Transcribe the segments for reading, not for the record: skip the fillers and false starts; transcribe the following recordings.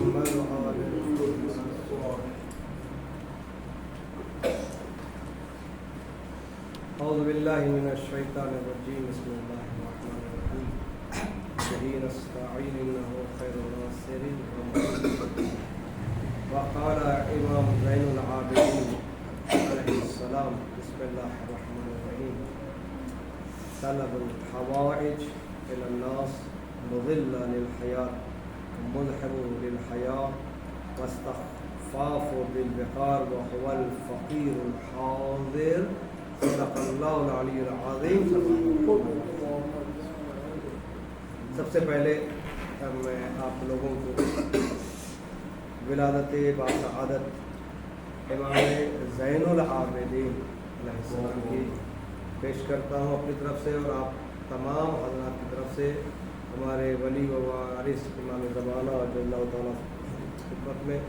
محمد وآل اعوذ باللہ من الشیطان الرجیم بسم اللہ الرحمن الرحیم به نستعین انه خیر الناصر وقال امام زین العابدین علیہ السلام بسم اللہ الرحمن الرحیم طلب الحوائج الى الناس مضل للحیاة ملحم للحیاة واستخفاف بالبقار وهو الفقیر الحاضر صدق اللہ العلی العظیم. سب سے پہلے میں آپ لوگوں کو ولادت باسعادت امام زین العابدین علیہ السلام کی پیش کرتا ہوں اپنی طرف سے، اور آپ تمام حضرات کی طرف سے ہمارے ولی و وارث امام زمانہ جو اللہ تعالیٰ خدمت میں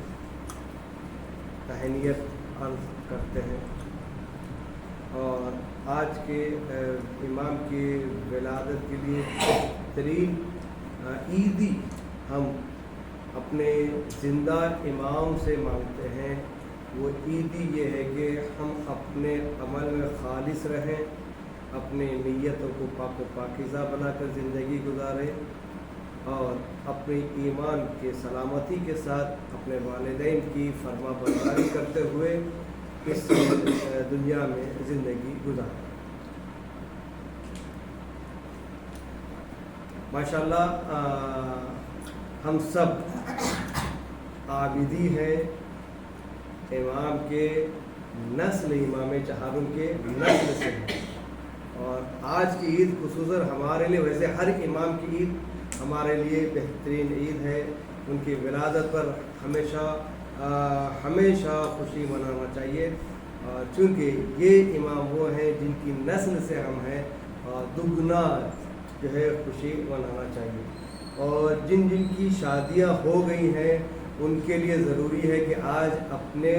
تہنیت عرض کرتے ہیں. اور آج کے امام کی ولادت کے لیے بہترین عیدی ہم اپنے زندہ امام سے مانگتے ہیں. وہ عیدی یہ ہے کہ ہم اپنے عمل میں خالص رہیں، اپنے نیتوں کو پاک و پاکیزہ بنا کر زندگی گزاریں، اور اپنے ایمان کے سلامتی کے ساتھ اپنے والدین کی فرما برداری کرتے ہوئے اس دنیا میں زندگی گزاریں. ماشاءاللہ ہم سب عابدی ہیں، امام کے نسل امام چہارم کے نسل سے ہیں. اور آج کی عید خصوصاً ہمارے لیے، ویسے ہر امام کی عید ہمارے لیے بہترین عید ہے. ان کی ولادت پر ہمیشہ خوشی منانا چاہیے، چونکہ یہ امام وہ ہیں جن کی نسل سے ہم ہیں، اور دگنا جو ہے خوشی منانا چاہیے. اور جن کی شادیاں ہو گئی ہیں ان کے لیے ضروری ہے کہ آج اپنے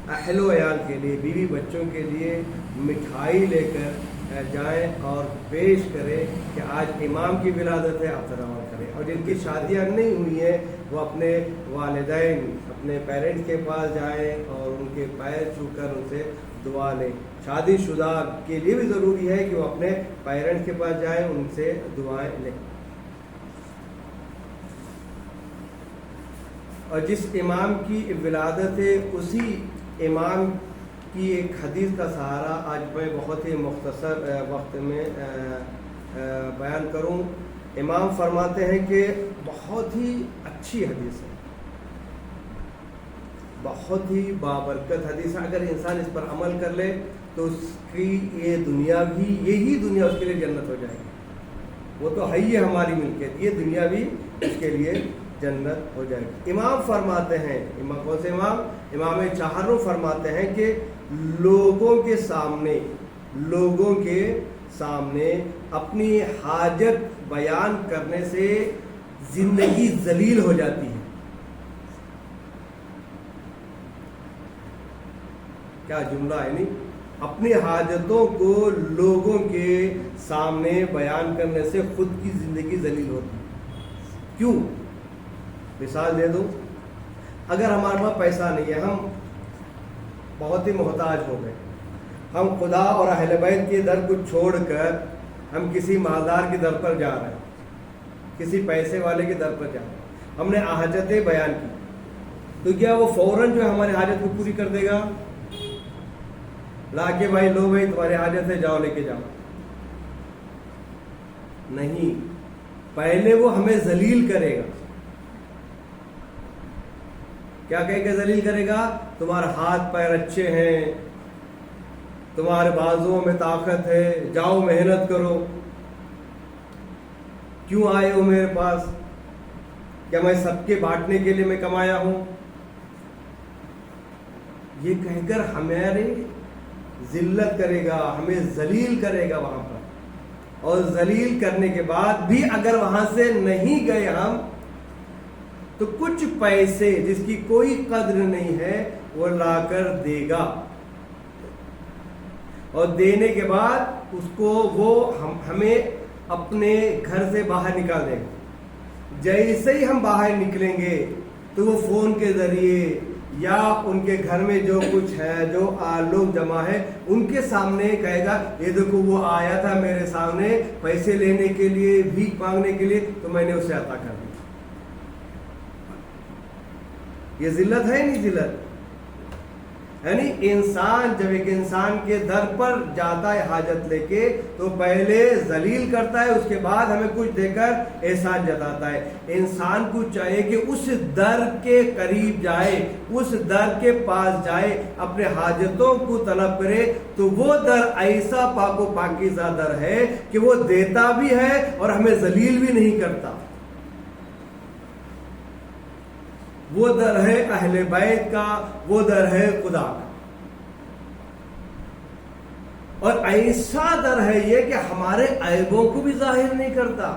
اہل و عیال کے لیے، بیوی بچوں کے لیے مٹھائی لے کر جائیں اور پیش کریں کہ آج امام کی ولادت ہے، آپ ذرا کریں. اور جن کی شادیاں نہیں ہوئی ہیں وہ اپنے والدین، اپنے پیرنٹس کے پاس جائیں اور ان کے پیر چھو کر ان سے دعا لیں. شادی شدہ کے لیے بھی ضروری ہے کہ وہ اپنے پیرنٹس کے پاس جائیں، ان سے دعائیں لیں. اور جس امام کی ولادت ہے اسی امام کی ایک حدیث کا سہارا آج میں بہت ہی مختصر وقت میں بیان کروں. امام فرماتے ہیں کہ بہت ہی اچھی حدیث ہے، بہت ہی بابرکت حدیث ہے. اگر انسان اس پر عمل کر لے تو اس کی یہ دنیا بھی، یہی دنیا اس کے لیے جنت ہو جائے گی. وہ تو ہے ہی ہماری ملکیت، یہ دنیا بھی اس کے لیے جنت ہو جائے گی. امام فرماتے ہیں، امام کون سے امام؟ امام چہارم فرماتے ہیں کہ لوگوں کے سامنے اپنی حاجت بیان کرنے سے زندگی ذلیل ہو جاتی ہے. کیا جملہ ہے نہیں؟ اپنی حاجتوں کو لوگوں کے سامنے بیان کرنے سے خود کی زندگی ذلیل ہوتی ہے. کیوں؟ مثال دے دوں. اگر ہمارے پاس پیسہ نہیں ہے، ہم بہت ہی محتاج ہو گئے، ہم خدا اور اہل بیت کے در کو چھوڑ کر ہم کسی مالدار کے در پر جا رہے ہیں، کسی پیسے والے کے در پر جا رہے ہیں، ہم نے حاجتیں بیان کی، تو کیا وہ فوراً جو ہے ہماری حاجت کو پوری کر دے گا؟ لا کے بھائی لو بھائی تمہاری حاجت ہے، جاؤ لے کے جاؤ. نہیں، پہلے وہ ہمیں ذلیل کرے گا. کیا کہے کہ ذلیل کرے گا؟ تمہارے ہاتھ پیر اچھے ہیں، تمہارے بازوؤں میں طاقت ہے، جاؤ محنت کرو. کیوں آئے ہو میرے پاس؟ کیا میں سب کے بانٹنے کے لیے میں کمایا ہوں؟ یہ کہہ کر ہماری ذلت کرے گا، ہمیں ذلیل کرے گا وہاں پر. اور ذلیل کرنے کے بعد بھی اگر وہاں سے نہیں گئے ہم، تو کچھ پیسے جس کی کوئی قدر نہیں ہے وہ لا کر دے گا، اور دینے کے بعد اس کو وہ ہمیں اپنے گھر سے باہر نکال دے گا. جیسے ہی ہم باہر نکلیں گے تو وہ فون کے ذریعے یا ان کے گھر میں جو کچھ ہے، جو لوگ جمع ہے، ان کے سامنے کہے گا یہ دیکھو وہ آیا تھا میرے سامنے پیسے لینے کے لیے، بھیک مانگنے کے لیے، تو میں نے اسے عطا کر دیا۔ یہ ذلت ہے نہیں ذلت؟ یعنی انسان جب ایک انسان کے در پر جاتا ہے حاجت لے کے تو پہلے ذلیل کرتا ہے، اس کے بعد ہمیں کچھ دے کر احسان جتاتا ہے۔ انسان کو چاہیے کہ اس در کے قریب جائے، اس در کے پاس جائے، اپنے حاجتوں کو طلب کرے، تو وہ در ایسا پاک و پاکیزہ در ہے کہ وہ دیتا بھی ہے اور ہمیں ذلیل بھی نہیں کرتا۔ وہ در ہے اہل بیت کا، وہ در ہے خدا کا، اور ایسا در ہے یہ کہ ہمارے عیبوں کو بھی ظاہر نہیں کرتا۔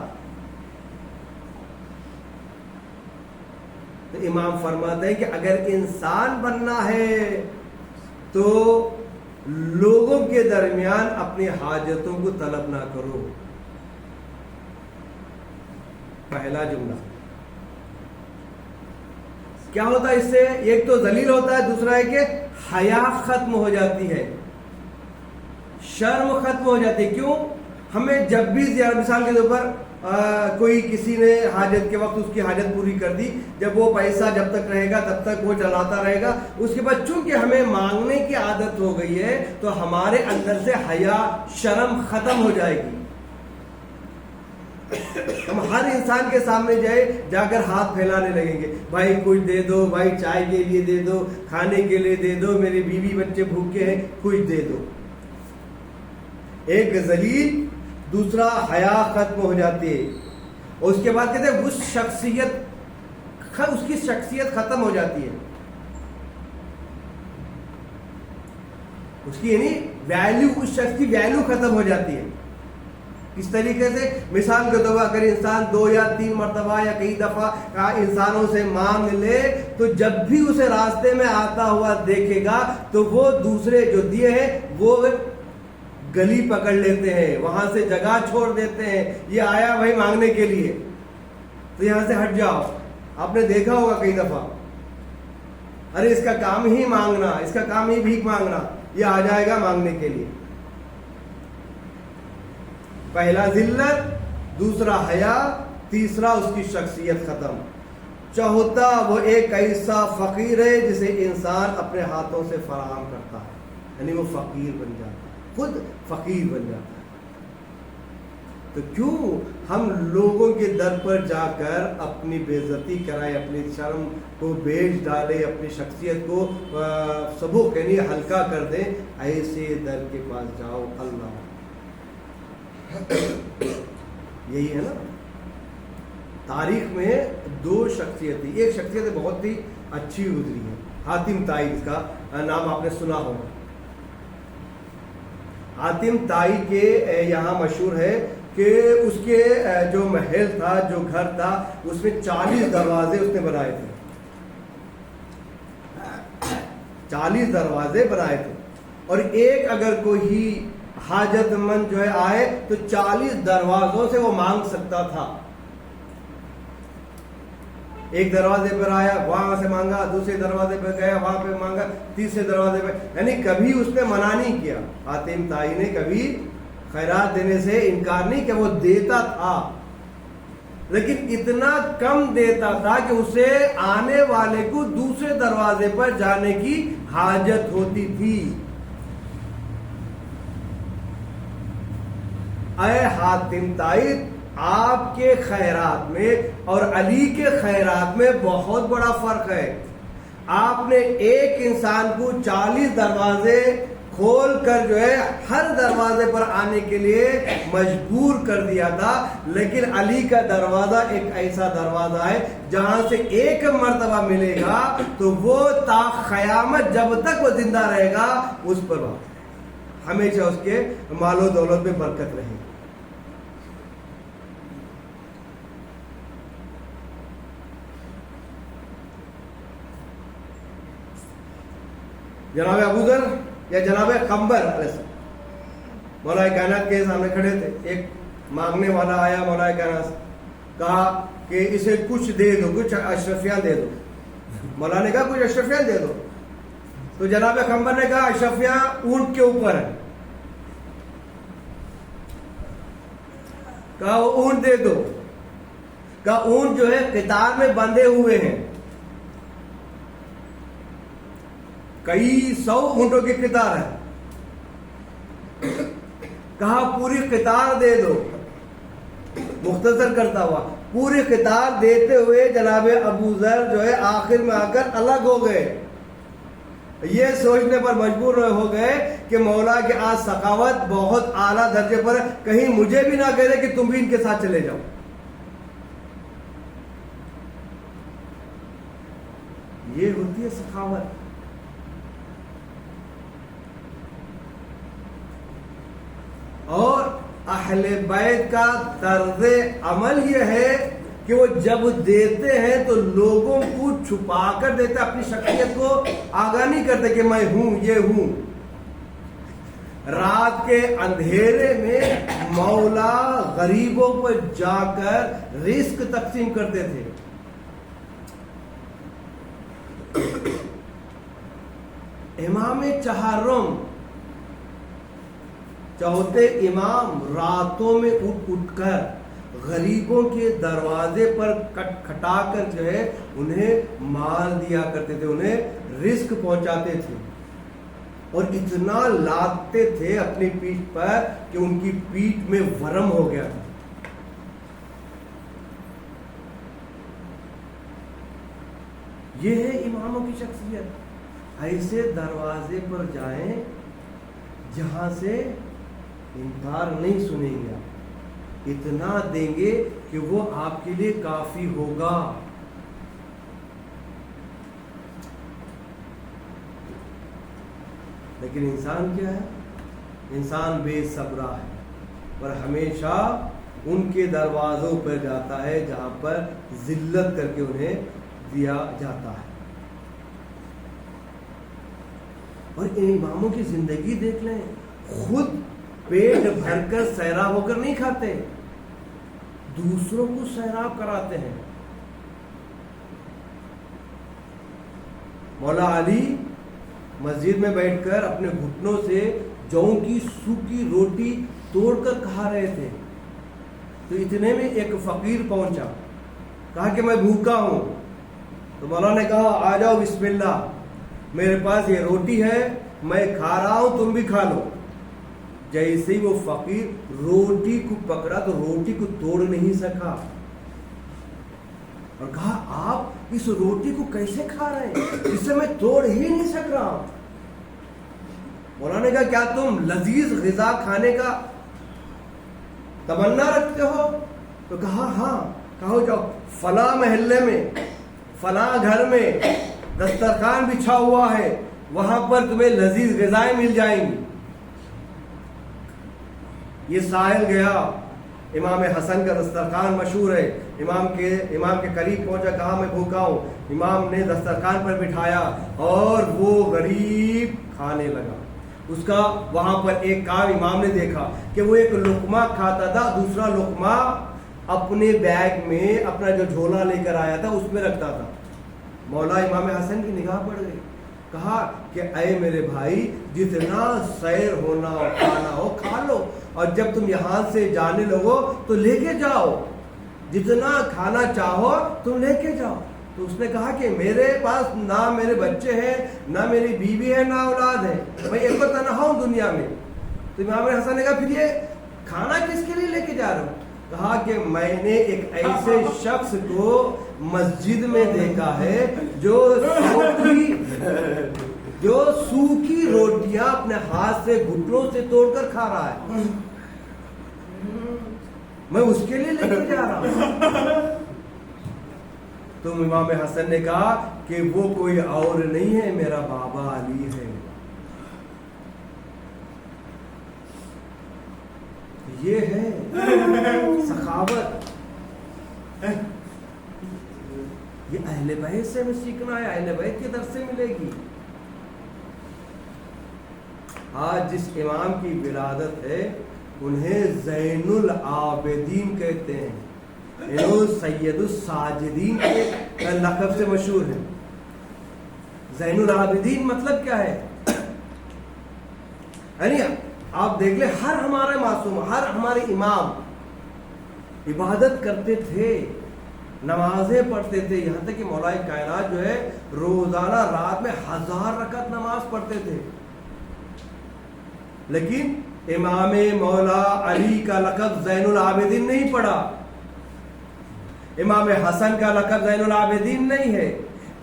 تو امام فرماتے ہیں کہ اگر انسان بننا ہے تو لوگوں کے درمیان اپنی حاجتوں کو طلب نہ کرو۔ پہلا جملہ کیا ہوتا ہے اس سے؟ ایک تو ذلیل ہوتا ہے، دوسرا ہے کہ حیا ختم ہو جاتی ہے، شرم ختم ہو جاتی ہے۔ کیوں؟ ہمیں جب بھی مثال کے طور پر کوئی کسی نے حاجت کے وقت اس کی حاجت پوری کر دی، جب وہ پیسہ جب تک رہے گا تب تک وہ چلاتا رہے گا، اس کے بعد چونکہ ہمیں مانگنے کی عادت ہو گئی ہے تو ہمارے اندر سے حیا، شرم ختم ہو جائے گی۔ ہم ہر انسان کے سامنے جا کر ہاتھ پھیلانے لگیں گے، بھائی کچھ دے دو، بھائی چائے کے لیے دے دو، کھانے کے لیے دے دو، میری بیوی بچے بھوکے ہیں کچھ دے دو۔ ایک ذلیل، دوسرا حیا ختم ہو جاتی ہے، اور اس کے بعد کہتے ہیں اس کی شخصیت ختم ہو جاتی ہے، اس کی یعنی ویلیو، اس شخص کی ویلیو ختم ہو جاتی ہے۔ اس طریقے سے مثال کے طور پر اگر انسان 2 یا 3 مرتبہ یا کئی دفعہ انسانوں سے مانگ لے تو جب بھی اسے راستے میں آتا ہوا دیکھے گا تو وہ دوسرے جو دیے ہیں وہ گلی پکڑ لیتے ہیں، وہاں سے جگہ چھوڑ دیتے ہیں، یہ آیا بھائی مانگنے کے لیے تو یہاں سے ہٹ جاؤ۔ آپ نے دیکھا ہوگا کئی دفعہ، ارے اس کا کام ہی مانگنا، اس کا کام ہی بھیک مانگنا، یہ آ جائے گا مانگنے کے لیے۔ پہلا ذلت، دوسرا حیا، تیسرا اس کی شخصیت ختم، چوتھا وہ ایک ایسا فقیر ہے جسے انسان اپنے ہاتھوں سے فراہم کرتا ہے، یعنی وہ فقیر بن جاتا ہے، خود فقیر بن جاتا ہے۔ تو کیوں ہم لوگوں کے در پر جا کر اپنی بے عزتی کرائیں، اپنی شرم کو بیچ ڈالیں، اپنی شخصیت کو سبک یعنی ہلکا کر دیں؟ ایسے در کے پاس جاؤ۔ اللہ یہی ہے نا، تاریخ میں 2 شخصیتیں، ایک شخصیت بہت ہی اچھی گزری ہے، حاتم طائی، اس کا نام آپ نے سنا ہوگا۔ حاتم طائی کے یہاں مشہور ہے کہ اس کے جو محل تھا، جو گھر تھا، اس میں 40 دروازے اس نے بنائے تھے، 40 دروازے بنائے تھے، اور ایک اگر کوئی حاجت مند جو ہے آئے تو 40 دروازوں سے وہ مانگ سکتا تھا۔ ایک دروازے پر آیا وہاں سے مانگا، دوسرے دروازے پر گیا وہاں پہ مانگا، تیسرے دروازے پہ، یعنی کبھی اس نے منع نہیں کیا۔ حاتم طائی نے کبھی خیرات دینے سے انکار نہیں کیا، وہ دیتا تھا، لیکن اتنا کم دیتا تھا کہ اسے آنے والے کو دوسرے دروازے پر جانے کی حاجت ہوتی تھی۔ اے حاتم طائی، آپ کے خیرات میں اور علی کے خیرات میں بہت بڑا فرق ہے۔ آپ نے ایک انسان کو 40 دروازے کھول کر جو ہے ہر دروازے پر آنے کے لیے مجبور کر دیا تھا، لیکن علی کا دروازہ ایک ایسا دروازہ ہے جہاں سے ایک مرتبہ ملے گا تو وہ تا قیامت جب تک وہ زندہ رہے گا اس پر ہمیشہ اس کے مال و دولت میں برکت رہے گی۔ جناب ابو ذر یا جناب قمبر علیہ السلام مولا کائنات کے سامنے کھڑے تھے، ایک مانگنے والا آیا، مولا کائنات کہا کہ اسے کچھ دے دو، کچھ اشرفیاں دے دو۔ مولا نے کہا کچھ اشرفیاں دے دو. تو جناب پیغمبر نے کہا اشرفیاں اونٹ کے اوپر ہے. کہا وہ اونٹ دے دو. کہا اونٹ جو ہے قطار میں بندھے ہوئے ہیں, کئی 100 اونٹوں کی قطار ہے. کہا پوری قطار دے دو. مختصر کرتا ہوا پوری قطار دیتے ہوئے جناب ابو ذر جو ہے آخر میں آ کر الگ ہو گئے. یہ سوچنے پر مجبور ہو گئے کہ مولا کے آج سخاوت بہت اعلیٰ درجے پر ہے, کہیں مجھے بھی نہ کہہ دے کہ تم بھی ان کے ساتھ چلے جاؤ. یہ ہوتی ہے سخاوت. اور اہل بیت کا طرز عمل یہ ہے کہ وہ جب دیتے ہیں تو لوگوں کو چھپا کر دیتے, اپنی شخصیت کو آگاہ نہیں کرتے کہ میں ہوں, یہ ہوں. رات کے اندھیرے میں مولا غریبوں پر جا کر رزق تقسیم کرتے تھے. امام چہارم چوتھے امام راتوں میں اٹھ کر غریبوں کے دروازے پر کھٹا کر جو ہے انہیں مال دیا کرتے تھے, انہیں رزق پہنچاتے تھے, اور اتنا لاتے تھے اپنی پیٹھ پر کہ ان کی پیٹھ میں ورم ہو گیا تھا. یہ ہے اماموں کی شخصیت. ایسے دروازے پر جائیں جہاں سے انکار نہیں سنیں گے, اتنا دیں گے کہ وہ آپ کے لیے کافی ہوگا. لیکن انسان کیا ہے؟ انسان بے صبرا ہے اور ہمیشہ ان کے دروازوں پر جاتا ہے جہاں پر ذلت کر کے انہیں دیا جاتا ہے. اور ان اماموں کی زندگی دیکھ لیں, خود پیٹ بھر کر سیراب ہو کر نہیں کھاتے, دوسروں کو سیراب کراتے ہیں. مولا علی مسجد میں بیٹھ کر اپنے گھٹنوں سے جو کی سوکھی روٹی توڑ کر کھا رہے تھے. تو اتنے میں ایک فقیر پہنچا, کہا کہ میں بھوکا ہوں. تو مولا نے کہا آ جاؤ بسم اللہ, میرے پاس یہ روٹی ہے, میں کھا رہا ہوں, تم بھی کھا لو. جیسے ہی وہ فقیر روٹی کو پکڑا تو روٹی کو توڑ نہیں سکا, اور کہا آپ اس روٹی کو کیسے کھا رہے ہیں, اسے میں توڑ ہی نہیں سک رہا. مولا نے کہا کیا تم لذیذ غذا کھانے کا تمنا رکھتے ہو؟ تو کہا ہاں. کہو جاؤ فلاں محلے میں فلاں گھر میں دسترخوان بچھا ہوا ہے, وہاں پر تمہیں لذیذ غذائیں مل جائیں گی. یہ ساحل گیا, امام حسن کا دسترخوان مشہور ہے, امام کے قریب پہنچا, کہا میں بھوکا ہوں. امام نے دسترخوان پر بٹھایا اور وہ غریب کھانے لگا. اس کا وہاں پر ایک کام امام نے دیکھا کہ وہ ایک لقمہ کھاتا تھا, دوسرا لقمہ اپنے بیگ میں اپنا جو جھولا لے کر آیا تھا اس میں رکھتا تھا. مولا امام حسن کی نگاہ پڑ گئی, کہا کہ اے میرے بھائی جتنا سیر ہونا ہو کھانا ہو کھا لو, اور جب تم یہاں سے جانے لگو تو لے کے جاؤ, جتنا کھانا چاہو تم لے کے جاؤ. تو اس نے کہا کہ میرے پاس نہ میرے بچے ہیں, نہ میری بیوی ہے, نہ اولاد ہے, میں ایک تنہا ہوں دنیا میں. تو امام حسن نے کہا پھر یہ کھانا کس کے لیے لے کے جا رہا ہوں؟ کہا کہ میں نے ایک ایسے شخص کو مسجد میں دیکھا ہے جو سوکھی روٹیاں اپنے ہاتھ سے گھٹنوں سے توڑ کر کھا رہا ہے, میں اس کے لیے لے کے جا رہا ہوں. تو امام حسن نے کہا کہ وہ کوئی اور نہیں ہے, میرا بابا علی ہے. یہ ہے سخاوت. یہ اہل بیت سے ہمیں سیکھنا ہے, اہل بیت کے درس سے ملے گی. آج جس امام کی ولادت ہے انہیں زین العابدین کہتے ہیں, سید الساجدین کے لقب سے مشہور ہیں. زین العابدین مطلب کیا ہے؟ یعنی آپ دیکھ لیں، ہر ہمارے معصوم، ہر ہمارے امام عبادت کرتے تھے، نمازیں پڑھتے تھے، یہاں تک کہ مولا کائنات جو ہے روزانہ رات میں 1000 رکعت نماز پڑھتے تھے. لیکن امام مولا علی کا لقب زین العابدین نہیں پڑا، امام حسن کا لقب زین العابدین نہیں ہے،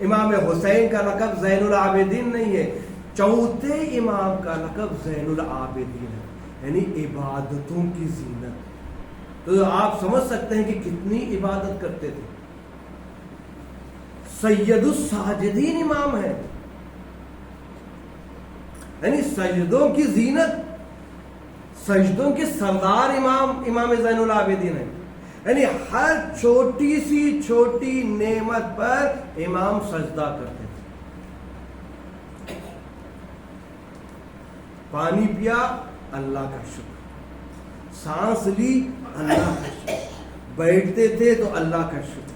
امام حسین کا لقب زین العابدین نہیں ہے، چوتھے امام کا لقب زین العابدین ہے، یعنی عبادتوں کی زینت. تو آپ سمجھ سکتے ہیں کہ کتنی عبادت کرتے تھے. سید الساجدین امام ہے، یعنی سجدوں کی زینت، سجدوں کے سردار امام زین العابدین ہے. یعنی ہر چھوٹی سی چھوٹی نعمت پر امام سجدہ کرتے تھے. پانی پیا اللہ کا شکر، سانس لی اللہ کا شکر، بیٹھتے تھے تو اللہ کا شکر.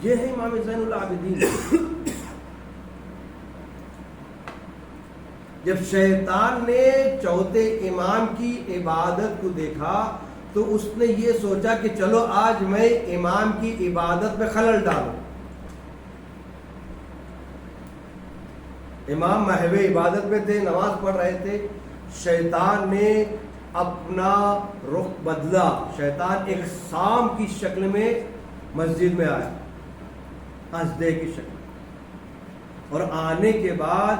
یہ ہے امام زین العابدین. جب شیطان نے چوتھے امام کی عبادت کو دیکھا تو اس نے یہ سوچا کہ چلو آج میں امام کی عبادت میں خلل ڈالوں. امام محو عبادت میں تھے، نماز پڑھ رہے تھے، شیطان نے اپنا رخ بدلا. شیطان ایک سام کی شکل میں مسجد میں آیا، ہنسدے کی شکل، اور آنے کے بعد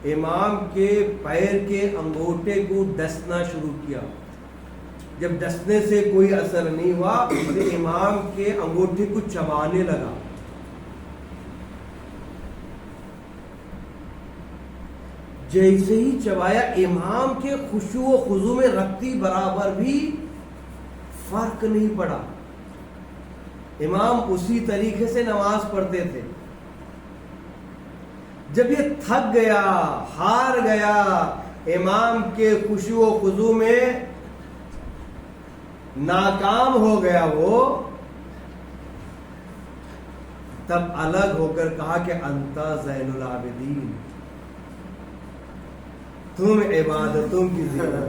امام کے پیر کے انگوٹھے کو ڈسنا شروع کیا. جب ڈسنے سے کوئی اثر نہیں ہوا تو امام کے انگوٹھے کو چبانے لگا. جیسے ہی چبایا، امام کے خشوع و خضوع میں رتی برابر بھی فرق نہیں پڑا. امام اسی طریقے سے نماز پڑھتے تھے. جب یہ تھک گیا، ہار گیا، امام کے خشوع و خضوع میں ناکام ہو گیا وہ، تب الگ ہو کر کہا کہ انتا زین العابدین، تم عبادتوں کی زینت،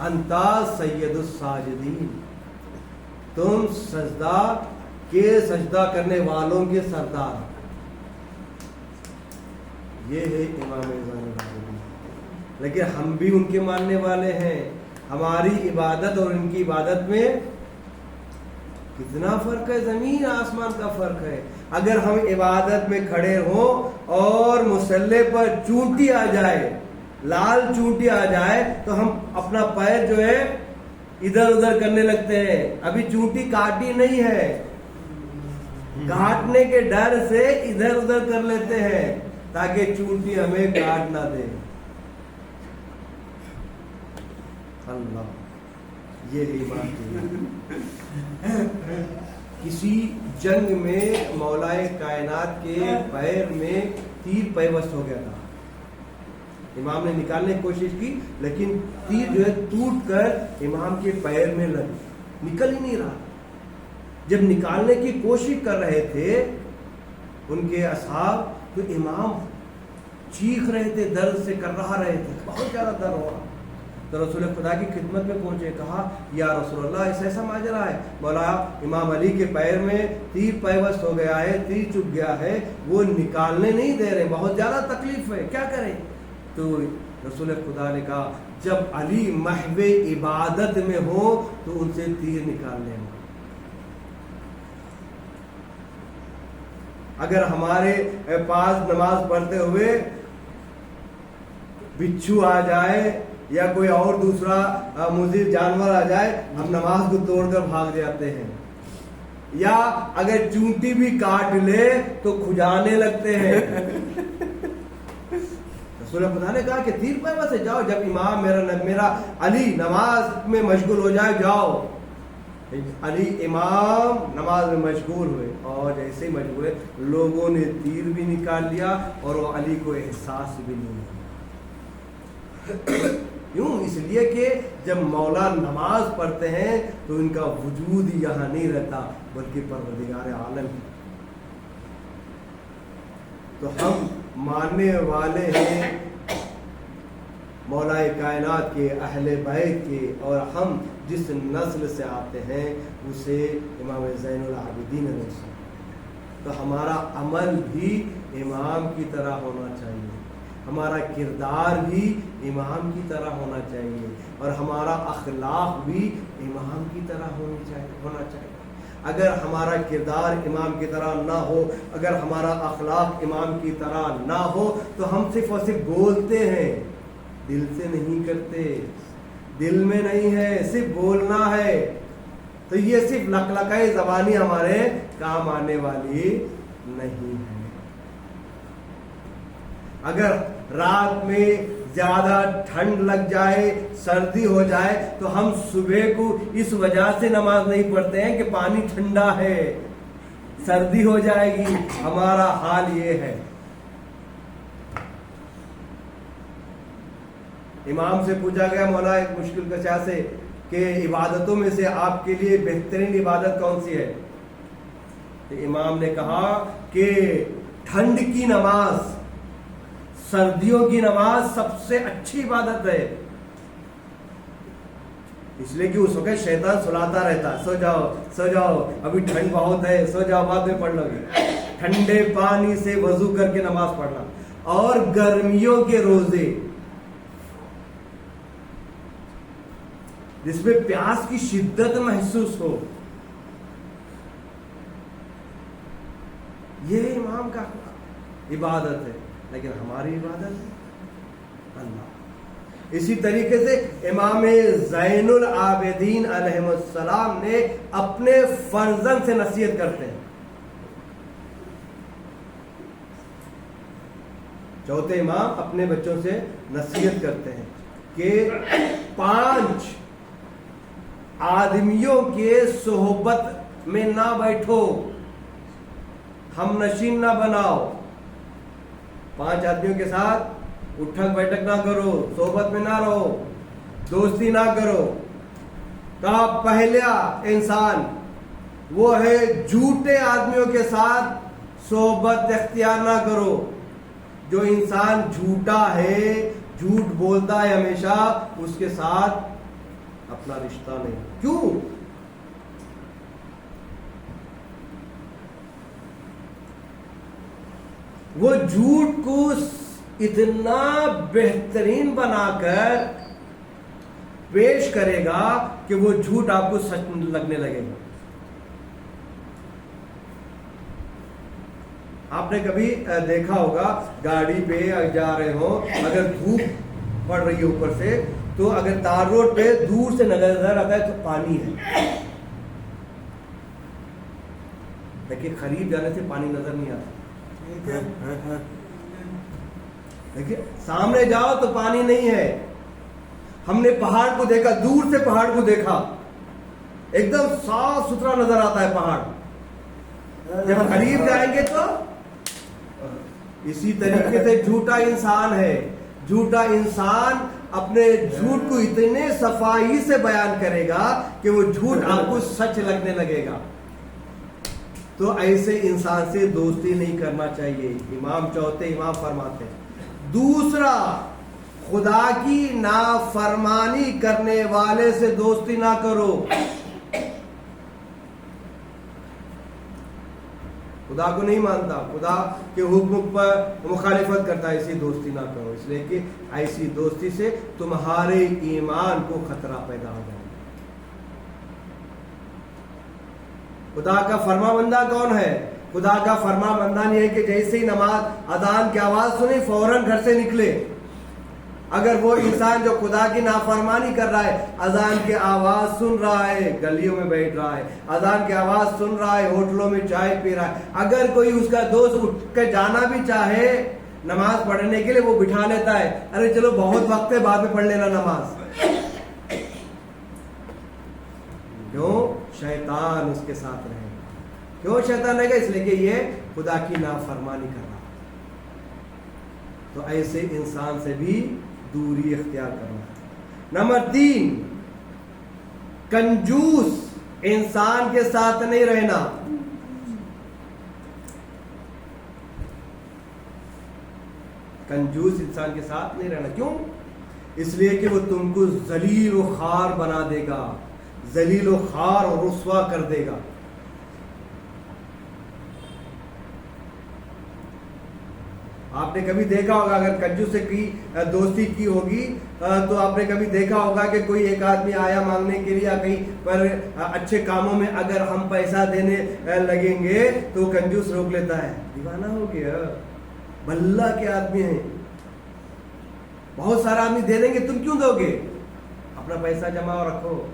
انتا سید الساجدین، تم سجدہ کرنے والوں کے سردار. یہ ہے امام زین العابدین. لیکن ہم بھی ان کے ماننے والے ہیں. ہماری عبادت اور ان کی عبادت میں کتنا فرق ہے، زمین آسمان کا فرق ہے. اگر ہم عبادت میں کھڑے ہوں اور مصلی پر چونٹی آ جائے، لال چونٹی آ جائے، تو ہم اپنا پیر جو ہے ادھر ادھر کرنے لگتے ہیں. ابھی چونٹی کاٹی نہیں ہے، کاٹنے کے ڈر سے ادھر ادھر کر لیتے ہیں تاکہ چونٹی ہمیں کاٹ نہ دے. اللہ، یہ ایمان. کسی جنگ میں مولا کائنات کے پیر میں تیر پیوست ہو گیا تھا. امام نے نکالنے کی کوشش کی لیکن تیر جو ہے ٹوٹ کر امام کے پیر میں لگی، نکل ہی نہیں رہا. جب نکالنے کی کوشش کر رہے تھے ان کے اصحاب تو امام چیخ رہے تھے، درد سے کر رہا رہے تھے، بہت زیادہ درد ہوا. تو رسول خدا کی خدمت میں پہنچے، کہا یا رسول اللہ ایسا ماجرا ہے، مولا امام علی کے پیر میں تیر پیوست ہو گیا ہے، تیر چپ گیا ہے، وہ نکالنے نہیں دے رہے، بہت زیادہ تکلیف ہے، کیا کریں؟ تو رسول خدا نے کہا جب علی محو عبادت میں ہو تو ان سے تیر نکال لینا. اگر ہمارے پاس نماز پڑھتے ہوئے بچھو آ جائے یا کوئی اور دوسرا مضر جانور آ جائے، ہم نماز کو توڑ کر بھاگ جاتے ہیں. یا اگر چونٹی بھی کاٹ لے تو کھجانے لگتے ہیں. رسول خدا نے کہا کہ تیر پیوست سے جاؤ، جب امام میرا علی نماز میں مشغول ہو جائے جاؤ. علی امام نماز میں مشغول ہوئے اور جیسے ہی مشغول ہوئے لوگوں نے تیر بھی نکال لیا اور وہ علی کو احساس بھی نہیں ہوا. کیوں؟ اس لیے کہ جب مولا نماز پڑھتے ہیں تو ان کا وجود یہاں نہیں رہتا بلکہ پروردگار عالم ہے. تو ہم ماننے والے ہیں مولا کائنات کے، اہل بیت کے، اور ہم جس نسل سے آتے ہیں اسے امام زین العابدین علیہ السلام. تو ہمارا عمل بھی امام کی طرح ہونا چاہیے، ہمارا کردار بھی امام کی طرح ہونا چاہیے، اور ہمارا اخلاق بھی امام کی طرح ہونا چاہیے. اگر ہمارا کردار امام کی طرح نہ ہو، اگر ہمارا اخلاق امام کی طرح نہ ہو، تو ہم صرف اور صرف بولتے ہیں، دل سے نہیں کرتے، دل میں نہیں ہے، صرف بولنا ہے. تو یہ صرف لقلقۂ زبانی ہمارے کام آنے والی نہیں ہے. اگر رات میں زیادہ ٹھنڈ لگ جائے، سردی ہو جائے، تو ہم صبح کو اس وجہ سے نماز نہیں پڑھتے ہیں کہ پانی ٹھنڈا ہے، سردی ہو جائے گی. ہمارا حال یہ ہے. امام سے پوچھا گیا مولا ایک مشکل کشا سے کہ عبادتوں میں سے آپ کے لیے بہترین عبادت کون سی ہے؟ تو امام نے کہا کہ ٹھنڈ کی نماز، سردیوں کی نماز سب سے اچھی عبادت ہے. اس لیے کہ اس وقت شیطان سلاتا رہتا، سو جاؤ سو جاؤ، ابھی ٹھنڈ بہت ہے، سو جاؤ بعد میں پڑھ لو گے. ٹھنڈے پانی سے وضو کر کے نماز پڑھنا. اور گرمیوں کے روزے جس میں پیاس کی شدت محسوس ہو، یہ امام کا عبادت ہے. لیکن ہماری عبادت ہے اللہ. اسی طریقے سے امام زین العابدین علیہ السلام نے اپنے فرزند سے نصیحت کرتے ہیں. چوتھے امام اپنے بچوں سے نصیحت کرتے ہیں کہ 5 آدمیوں کے صحبت میں نہ بیٹھو، ہم نشین نہ بناؤ. 5 آدمیوں کے ساتھ اٹھک بیٹھک نہ کرو، صحبت میں نہ رہو، دوستی نہ کرو. کہا پہلا انسان وہ ہے جھوٹے آدمیوں کے ساتھ صحبت اختیار نہ کرو. جو انسان جھوٹا ہے، جھوٹ بولتا ہے ہمیشہ، اس کے ساتھ اپنا رشتہ نہیں. کیوں؟ وہ جھوٹ کو اتنا بہترین بنا کر پیش کرے گا کہ وہ جھوٹ آپ کو سچ لگنے لگے گا. آپ نے کبھی دیکھا ہوگا گاڑی پہ جا رہے ہو، اگر دھوپ پڑ رہی ہے اوپر سے، تو اگر تار روڈ پہ دور سے نظر آتا ہے تو پانی ہے، لیکن قریب جانے سے پانی نظر نہیں آتا. دیکھیے سامنے جاؤ تو پانی نہیں ہے. ہم نے پہاڑ کو دیکھا، دور سے پہاڑ کو دیکھا، ایک دم صاف ستھرا نظر آتا ہے پہاڑ. جب قریب جائیں گے تو اسی طریقے سے جھوٹا انسان ہے. جھوٹا انسان اپنے جھوٹ کو اتنے صفائی سے بیان کرے گا کہ وہ جھوٹ آپ کو سچ لگنے لگے گا. تو ایسے انسان سے دوستی نہیں کرنا چاہیے. امام چوتھے امام فرماتے ہیں. دوسرا، خدا کی نافرمانی کرنے والے سے دوستی نہ کرو. خدا کو نہیں مانتا، خدا کے حکم پر مخالفت کرتا ہے، ایسی دوستی نہ کرو. اس لیے کہ ایسی دوستی سے تمہارے ایمان کو خطرہ پیدا ہو جائے. خدا کا فرما بندہ کون ہے؟ خدا کا فرما بندہ نہیں ہے کہ جیسے ہی نماز اذان کی آواز سنی فوراً گھر سے نکلے. اگر وہ انسان جو خدا کی نافرمانی کر رہا ہے، اذان کی آواز سن رہا ہے، گلیوں میں بیٹھ رہا ہے، اذان کی آواز سن رہا ہے، ہوٹلوں میں چائے پی رہا ہے، اگر کوئی اس کا دوست اٹھ کے جانا بھی چاہے نماز پڑھنے کے لیے، وہ بٹھا لیتا ہے، ارے چلو بہت وقت ہے بعد میں پڑھ لینا نماز. کیوں؟ شیطان اس کے ساتھ رہے. کیوں شیطان رہے گا؟ اس لیے کہ یہ خدا کی نافرمانی کر رہا. تو ایسے انسان سے بھی دوری اختیار کرنا. نمبر 3، کنجوس انسان کے ساتھ نہیں رہنا. کنجوس انسان کے ساتھ نہیں رہنا. کیوں؟ اس لیے کہ وہ تم کو ذلیل و خوار بنا دے گا، ذلیل و خوار اور رسوا کر دے گا. آپ نے کبھی دیکھا ہوگا اگر کنجوس سے کی دوستی کی ہوگی تو آپ نے کبھی دیکھا ہوگا کہ کوئی ایک آدمی آیا مانگنے کے لیے یا کہیں پر اچھے کاموں میں اگر ہم پیسہ دینے لگیں گے تو کنجوس روک لیتا ہے. دیوانہ ہو گیا، بھلا کے آدمی ہیں، بہت سارا آدمی دے دیں گے، تم کیوں دو گے؟ اپنا پیسہ جمع رکھو.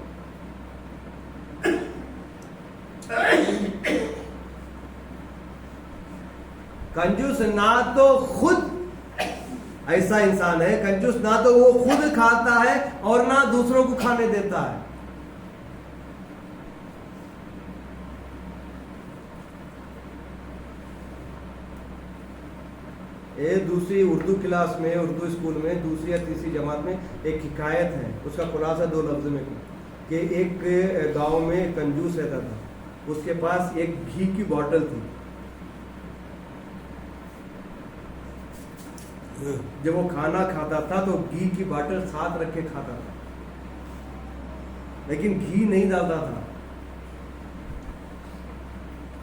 کنجوس نہ تو خود ایسا انسان ہے، کنجوس نہ تو وہ خود کھاتا ہے اور نہ دوسروں کو کھانے دیتا ہے. دوسری اردو کلاس میں، اردو اسکول میں دوسری یا تیسری جماعت میں ایک حکایت ہے، اس کا خلاصہ 2 لفظ میں کہ ایک گاؤں میں کنجوس رہتا تھا، اس کے پاس ایک گھی کی بوتل تھی. جب وہ کھانا کھاتا تھا تو گھی کی باٹل ساتھ رکھ کے کھاتا تھا، لیکن گھی نہیں ڈالتا تھا،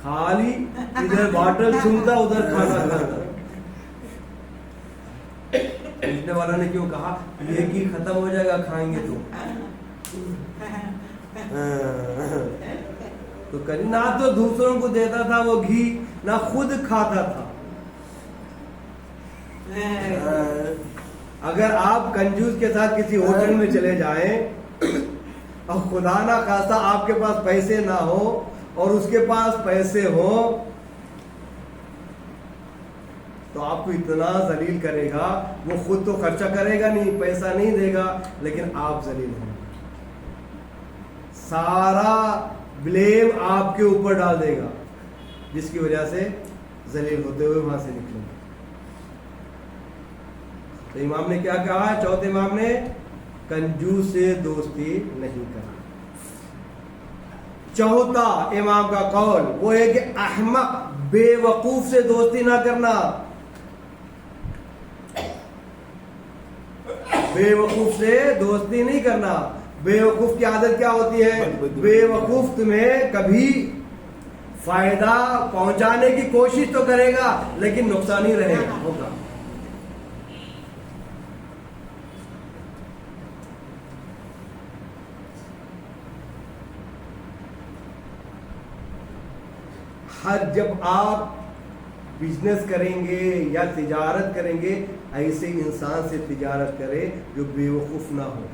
خالی ادھر باٹل چھوڑتا ادھر کھانا کھاتا. پوچھنے والا نے کیوں کہا یہ گھی ختم ہو جائے گا کھائیں گے تو نہ تو دوسروں کو دیتا تھا وہ گھی، نہ خود کھاتا تھا. اگر آپ کنجوس کے ساتھ کسی ہوٹل میں چلے جائیں اور خدا نہ خواستہ آپ کے پاس پیسے نہ ہو اور اس کے پاس پیسے ہو تو آپ کو اتنا ذلیل کرے گا، وہ خود تو خرچہ کرے گا نہیں، پیسہ نہیں دے گا، لیکن آپ ذلیل ہیں. سارا بلیم آپ کے اوپر ڈال دے گا، جس کی وجہ سے ذلیل ہوتے ہوئے وہاں سے نکلیں گے. تو امام نے کیا کہا؟ چوتھے امام نے کنجوس سے دوستی نہیں کرنا. چوتھا امام کا قول وہ ہے کہ احمق بے وقوف سے دوستی نہ کرنا. بے وقوف سے دوستی نہیں کرنا. بے وقوف کی عادت کیا ہوتی ہے؟ بے وقوف تمہیں کبھی فائدہ پہنچانے کی کوشش تو کرے گا لیکن نقصان ہی رہے گا ہوگا. جب آپ بزنس کریں گے یا تجارت کریں گے ایسے انسان سے تجارت کرے جو بے وقوف نہ ہو.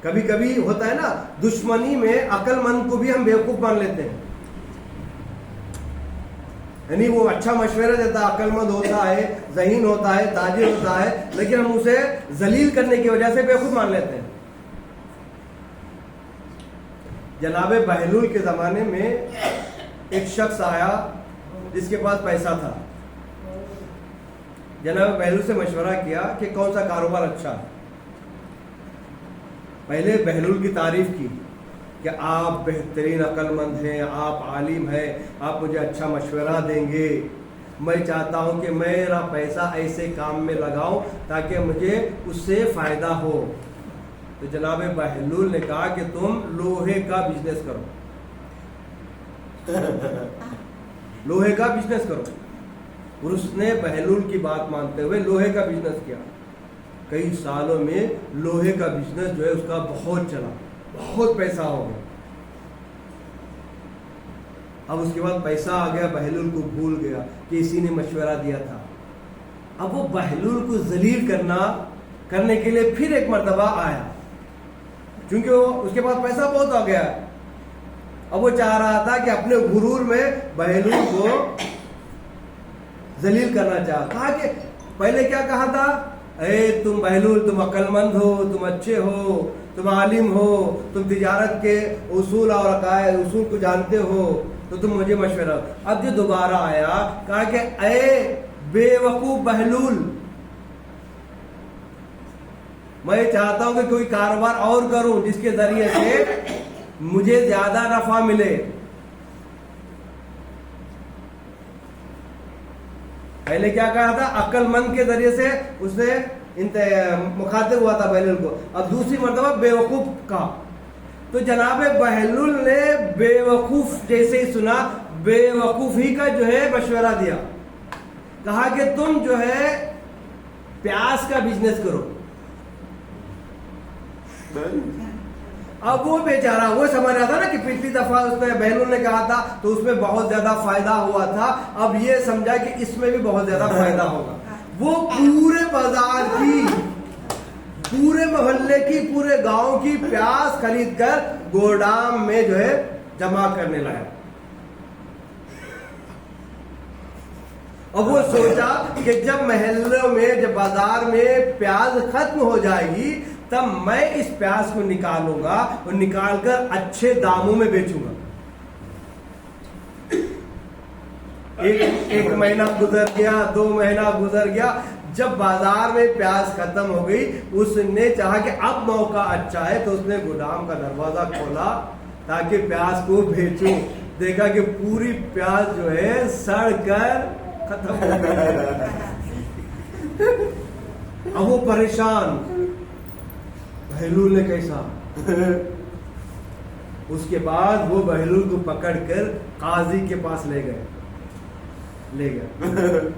کبھی کبھی ہوتا ہے نا دشمنی میں عقل مند کو بھی ہم بے وقوف مان لیتے ہیں، یعنی وہ اچھا مشورہ دیتا ہے، عقل مند ہوتا ہے، ذہین ہوتا ہے، تاجر ہوتا ہے، لیکن ہم اسے ذلیل کرنے کی وجہ سے بے وقوف مان لیتے ہیں. جناب بہلول کے زمانے میں ایک شخص آیا جس کے پاس پیسہ تھا. جناب بہلول سے مشورہ کیا کہ کون سا کاروبار اچھا ہے. پہلے بہلول کی تعریف کی کہ آپ بہترین عقل مند ہیں، آپ عالم ہیں، آپ مجھے اچھا مشورہ دیں گے، میں چاہتا ہوں کہ میرا پیسہ ایسے کام میں لگاؤں تاکہ مجھے اس سے فائدہ ہو. تو جناب بہلول نے کہا کہ تم لوہے کا بزنس کرو، لوہے کا بزنس کرو. اور اس نے بہلول کی بات مانتے ہوئے لوہے کا بزنس کیا. کئی سالوں میں لوہے کا بزنس جو ہے اس کا بہت چلا، بہت پیسہ ہو گیا. اب اس کے بعد پیسہ آ گیا، بہلول کو بھول گیا کہ اسی نے مشورہ دیا تھا. اب وہ بہلول کو ذلیل کرنے کے لیے پھر ایک مرتبہ آیا، کیونکہ وہ اس کے پاس پیسہ بہت آ گیا. اب وہ چاہ رہا تھا کہ اپنے غرور میں بہلول کو ذلیل کرنا چاہا. کہا کہ پہلے کیا کہا تھا؟ اے تم بہلول، تم عقل مند ہو، تم اچھے ہو، تم عالم ہو، تم تجارت کے اصول اور عقائد اصول کو جانتے ہو، تو تم مجھے مشورہ. اب جو دوبارہ آیا کہا کہ اے بے وقوف بہلول، میں چاہتا ہوں کہ کوئی کاروبار اور کروں جس کے ذریعے سے مجھے زیادہ نفع ملے. پہلے کیا کہا تھا؟ عقل مند کے ذریعے سے اس نے مخاطب ہوا تھا بہلول کو. اب دوسری مرتبہ بے وقوف کہا. تو جناب بہلول نے بے وقوف جیسے ہی سنا بے وقوفی کا جو ہے مشورہ دیا. کہا کہ تم جو ہے پیاز کا بزنس کرو. اب وہ بیچارہ وہ سمجھ رہا تھا نا کہ پچھلی دفعہ اس نے بہلول نے کہا تھا تو اس میں بہت زیادہ فائدہ ہوا تھا. اب یہ سمجھا کہ اس میں بھی بہت زیادہ فائدہ ہوگا. وہ پورے بازار کی، پورے محلے کی، پورے گاؤں کی پیاز خرید کر گودام میں جو ہے جمع کرنے لگا. اور وہ سوچا کہ جب محلوں میں، جب بازار میں پیاز ختم ہو جائے گی تب میں اس پیاز کو نکالوں گا اور نکال کر اچھے داموں میں بیچوں گا. ایک مہینہ گزر گیا، 2 مہینہ گزر گیا. جب بازار میں پیاز ختم ہو گئی اس نے چاہا کہ اب موقع اچھا ہے تو اس نے گودام کا دروازہ کھولا تاکہ پیاز کو بیچوں. دیکھا کہ پوری پیاز جو ہے سڑ کر ختم ہو گئی. اب وہ پریشان. بہلول نے کیسا؟ اس کے بعد وہ بہلول کو پکڑ کر قاضی کے پاس لے گئے.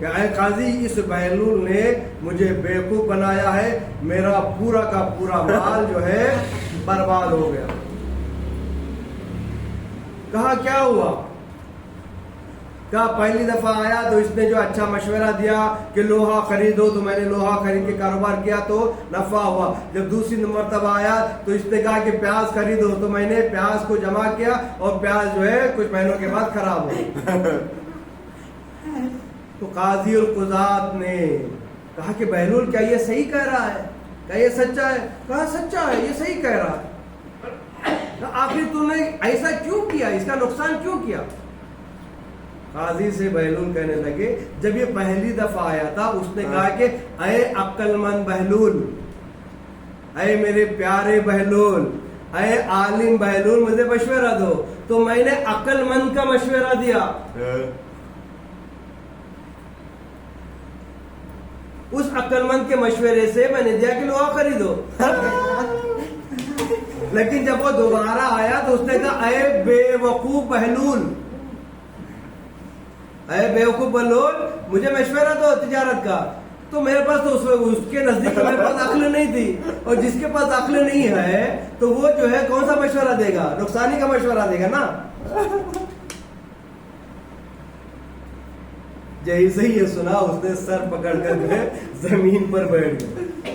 کہ اے قاضی، اس بہلول نے مجھے بیوقوف بنایا ہے، میرا پورا کا پورا مال جو ہے برباد ہو گیا. کہا کیا ہوا؟ کہا پہلی دفعہ آیا تو اس نے جو اچھا مشورہ دیا کہ لوہا خریدو تو میں نے لوہا خرید کے کاروبار کیا تو نفع ہوا. جب دوسری مرتبہ آیا تو اس نے کہا کہ پیاز خریدو تو میں نے پیاز کو جمع کیا اور پیاز جو ہے کچھ مہینوں کے بعد خراب ہو گئی. تو قاضی اور قضات نے کہا کہ بہلول کیا یہ صحیح کہہ رہا ہے؟ کیا یہ سچا ہے؟ کہا سچا ہے، یہ صحیح کہہ رہا ہے. آخر تم نے ایسا کیوں کیا؟ اس کا نقصان کیوں کیا؟ قاضی سے بہلول کہنے لگے جب یہ پہلی دفعہ آیا تھا اس نے کہا کہ اے عقل مند بہلول، اے میرے پیارے بہلول، اے عالم بہلول، مجھے مشورہ دو. تو میں نے عقل مند کا مشورہ دیا. اس عقل مند کے مشورے سے میں نے دیا کہ لوہا خریدو. لیکن جب وہ دوبارہ آیا تو اس نے کہا اے بے وقوف بہلول، اے بے وقوف بہلول، مجھے مشورہ دو تجارت کا. تو میرے پاس تو اس کے نزدیک میرے پاس عقل نہیں تھی، اور جس کے پاس عقل نہیں ہے تو وہ جو ہے کون سا مشورہ دے گا؟ نقصانی کا مشورہ دے گا نا. جیسے ہی یہ سنا اس نے سر پکڑ کر زمین پر بیٹھ گیا.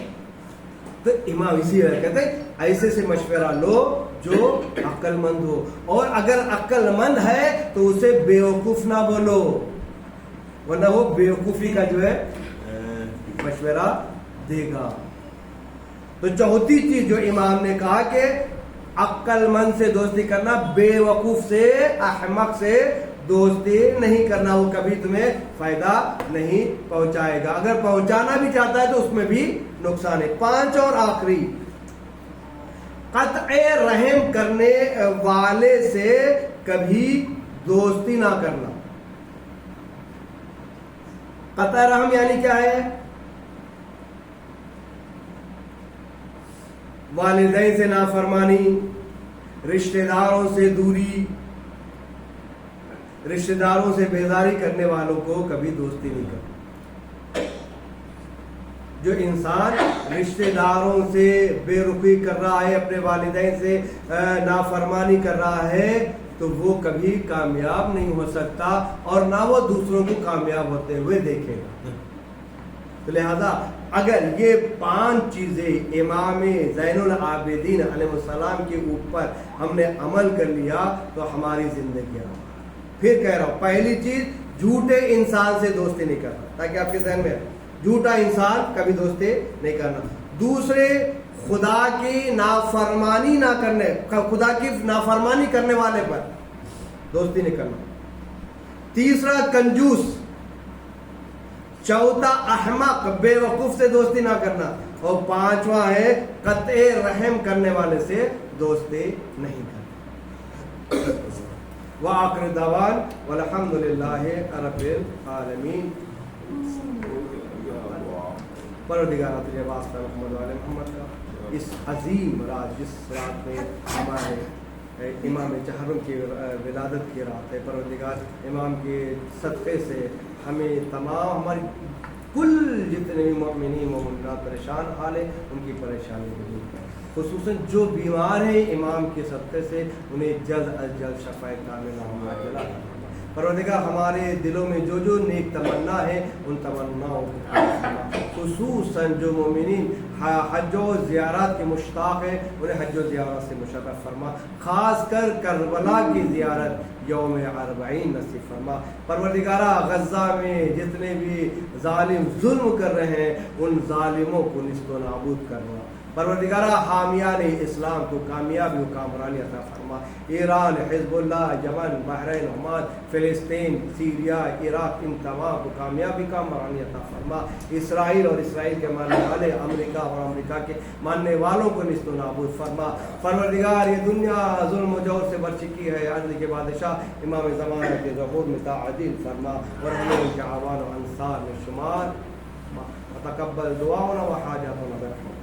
تو امام اسی کہتے ہیں ایسے سے مشورہ لو جو عقل مند ہو، اور اگر عقل مند ہے تو اسے بیوقوف نہ بولو، ورنہ وہ بیوقوفی کا جو ہے مشورہ دے گا. تو چوتھی چیز جو امام نے کہا کہ عقل مند سے دوستی کرنا، بے وقوف سے، احمق سے دوستی نہیں کرنا. وہ کبھی تمہیں فائدہ نہیں پہنچائے گا، اگر پہنچانا بھی چاہتا ہے تو اس میں بھی نقصان ہے. 5 اور آخری، قطع رحم کرنے والے سے کبھی دوستی نہ کرنا. قطع رحم یعنی کیا ہے؟ والدین سے نافرمانی، رشتہ داروں سے دوری، رشتہ داروں سے بیزاری کرنے والوں کو کبھی دوستی نہیں کرنا. جو انسان رشتہ داروں سے بے رخی کر رہا ہے، اپنے والدین سے نافرمانی کر رہا ہے، تو وہ کبھی کامیاب نہیں ہو سکتا اور نہ وہ دوسروں کو کامیاب ہوتے ہوئے دیکھے گا. تو لہذا اگر یہ 5 چیزیں امام زین العابدین علیہ السلام کے اوپر ہم نے عمل کر لیا تو ہماری زندگی ہے. پھر کہہ رہا ہوں، پہلی چیز جھوٹے انسان سے دوستی نہیں کرنا، تاکہ آپ کے ذہن میں جھوٹا انسان کبھی دوستی نہیں کرنا. دوسرے، خدا کی نافرمانی نہ کرنے، خدا کی نافرمانی کرنے والے پر دوستی نہیں کرنا. تیسرا، کنجوس. چوتھا، احمق بے وقوف سے دوستی نہ کرنا. اور پانچواں ہے قطع رحم کرنے والے سے دوستی نہیں کرنا. وآخر دعوان والحمد للہ رب العالمین. پروردگار تجھے واسطہ محمد والے محمد کا اس عظیم رات، جس رات میں ہمارے امام چہرم کی ولادت کی رات ہے. پروردگار امام کے صدقے سے ہمیں تمام ہماری کل جتنے بھی مومنین مومنات پریشان حال ہیں ان کی پریشانی کو دور کریں. خصوصاً جو بیمار ہیں امام کے صدقے سے انہیں جلد از جلد شفاء کاملہ عاجلہ. پروردگار ہمارے دلوں میں جو جو نیک تمنا ہے ان تمناؤں کو خصوصاً جو مومنین حج و زیارات کے مشتاق ہیں انہیں حج و زیارت سے مشرف فرما. خاص کر کربلا کی زیارت یوم 40 نصیب فرما. پروردگارہ غزہ میں جتنے بھی ظالم ظلم کر رہے ہیں ان ظالموں کو نیست و نابود کرنا. پروردگارہ حامیان اسلام کو کامیابی و کامرانی عطا فرما. ایران، حزب اللہ، یمن، بحرین، عمان، فلسطین، سیریا، عراق، ان تمام کو کامیابی کامرانی عطا فرما. اسرائیل اور اسرائیل کے ماننے والے، امریکہ اور امریکہ کے ماننے والوں کو نیست و نابود فرما. پروردگار یہ دنیا ظلم و جور سے بر چکی ہے. عدل کے بادشاہ امام زمانہ کے ظہور میں تعدیل فرما اور ہمیں ان کے اعوان و انصار میں شمار. تقبل دعاؤنا و حاجاتنا برحمتک.